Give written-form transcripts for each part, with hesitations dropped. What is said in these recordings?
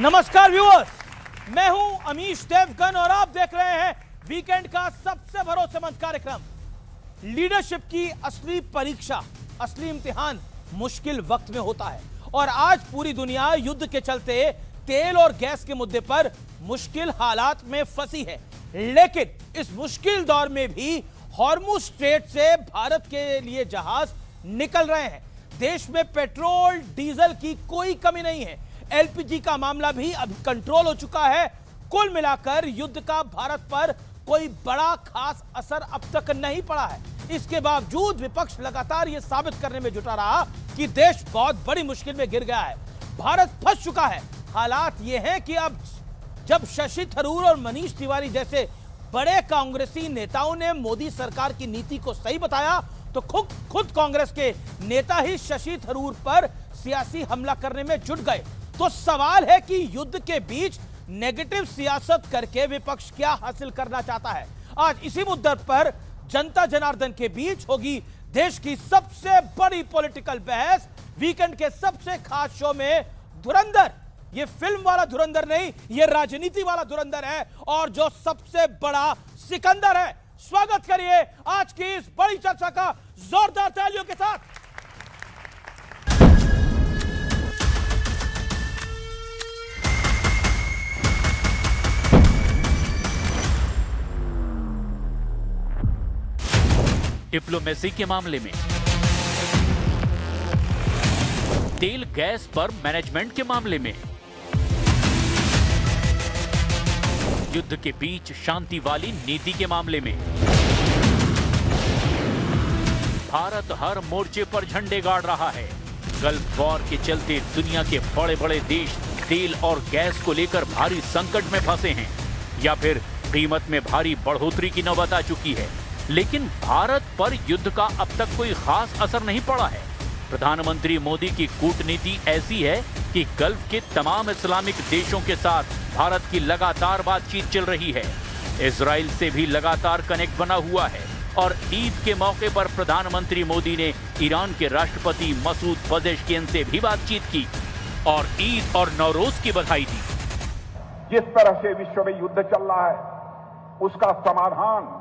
नमस्कार व्यूअर्स, मैं हूं अमीश देवगन और आप देख रहे हैं वीकेंड का सबसे भरोसेमंद कार्यक्रम। लीडरशिप की असली परीक्षा, असली इम्तिहान मुश्किल वक्त में होता है और आज पूरी दुनिया युद्ध के चलते तेल और गैस के मुद्दे पर मुश्किल हालात में फंसी है। लेकिन इस मुश्किल दौर में भी हॉर्मुज स्ट्रेट से भारत के लिए जहाज निकल रहे हैं। देश में पेट्रोल डीजल की कोई कमी नहीं है। एलपीजी का मामला भी अब कंट्रोल हो चुका है। कुल मिलाकर युद्ध का भारत पर कोई बड़ा खास असर अब तक नहीं पड़ा है। इसके बावजूद विपक्ष लगातार यह साबित करने में जुटा रहा कि देश बहुत बड़ी मुश्किल में गिर गया है, भारत फंस चुका है। हालात यह है कि अब जब शशि थरूर और मनीष तिवारी जैसे बड़े कांग्रेसी नेताओं ने मोदी सरकार की नीति को सही बताया तो खुद कांग्रेस के नेता ही शशि थरूर पर सियासी हमला करने में जुट गए। तो सवाल है कि युद्ध के बीच नेगेटिव सियासत करके विपक्ष क्या हासिल करना चाहता है। आज इसी मुद्दे पर जनता जनार्दन के बीच होगी देश की सबसे बड़ी पॉलिटिकल बहस। वीकेंड के सबसे खास शो में धुरंधर, ये फिल्म वाला धुरंधर नहीं, ये राजनीति वाला धुरंधर है और जो सबसे बड़ा सिकंदर है। स्वागत करिए आज की इस बड़ी चर्चा का जोरदार तालियों के साथ। डिप्लोमेसी के मामले में, तेल गैस पर मैनेजमेंट के मामले में, युद्ध के बीच शांति वाली नीति के मामले में, भारत हर मोर्चे पर झंडे गाड़ रहा है। गल्फ वॉर के चलते दुनिया के बड़े बड़े देश तेल और गैस को लेकर भारी संकट में फंसे हैं या फिर कीमत में भारी बढ़ोतरी की नौबत आ चुकी है। लेकिन भारत पर युद्ध का अब तक कोई खास असर नहीं पड़ा है। प्रधानमंत्री मोदी की कूटनीति ऐसी है कि गल्फ के तमाम इस्लामिक देशों के साथ भारत की लगातार बातचीत चल रही है। इजराइल से भी लगातार कनेक्ट बना हुआ है और ईद के मौके पर प्रधानमंत्री मोदी ने ईरान के राष्ट्रपति मसूद पजेश्कियन से भी बातचीत की और ईद और नौरोज की बधाई दी। जिस तरह से विश्व में युद्ध चल रहा है उसका समाधान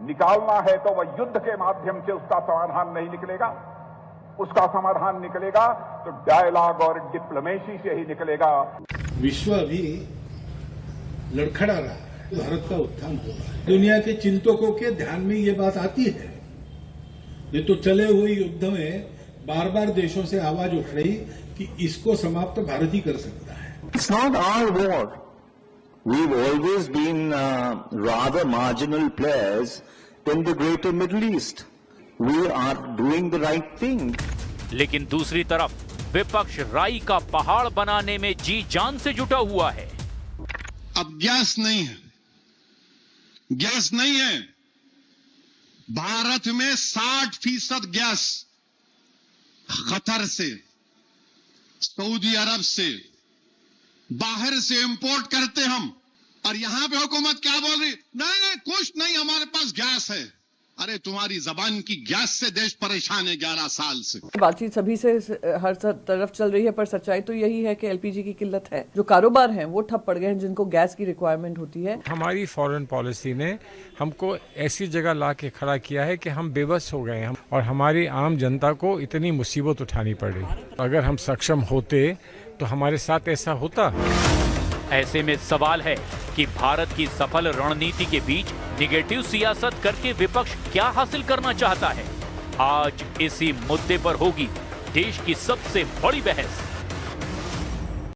निकालना है तो वह युद्ध के माध्यम से उसका समाधान नहीं निकलेगा। उसका समाधान निकलेगा तो डायलॉग और डिप्लोमेसी से ही निकलेगा। विश्व अभी लड़खड़ा रहा है, भारत का उत्थान हो रहा है। दुनिया के चिंतकों के ध्यान में ये बात आती है। ये तो चले हुए युद्ध में बार बार देशों से आवाज उठ रही कि इसको समाप्त भारत ही कर सकता है। It's not our war. We've always been rather marginal players in the greater Middle East. We are doing the right thing. लेकिन दूसरी तरफ विपक्ष राई का पहाड़ बनाने में जी जान से जुटा हुआ है। अब गैस नहीं है, गैस नहीं है। भारत में 60% गैस कतर से, सऊदी अरब से, बाहर से इंपोर्ट करते हम। और यहां पे हुकूमत क्या बोल रही? नहीं कुछ नहीं, हमारे पास गैस है। अरे तुम्हारी जबान की गैस से देश परेशान है 11 साल से। बातचीत सभी से हर तरफ चल रही है पर सच्चाई तो यही है कि एलपीजी की किल्लत है। जो कारोबार हैं वो ठप पड़ गए हैं जिनको गैस की रिक्वायरमेंट होती है। हमारी फॉरेन पॉलिसी ने हमको ऐसी जगह ला के खड़ा किया है कि हम बेबस हो गए हैं और हमारी आम जनता को इतनी मुसीबत उठानी पड़ी। अगर हम सक्षम होते तो हमारे साथ ऐसा होता। ऐसे में सवाल है कि भारत की सफल रणनीति के बीच निगेटिव सियासत करके विपक्ष क्या हासिल करना चाहता है। आज इसी मुद्दे पर होगी देश की सबसे बड़ी बहस।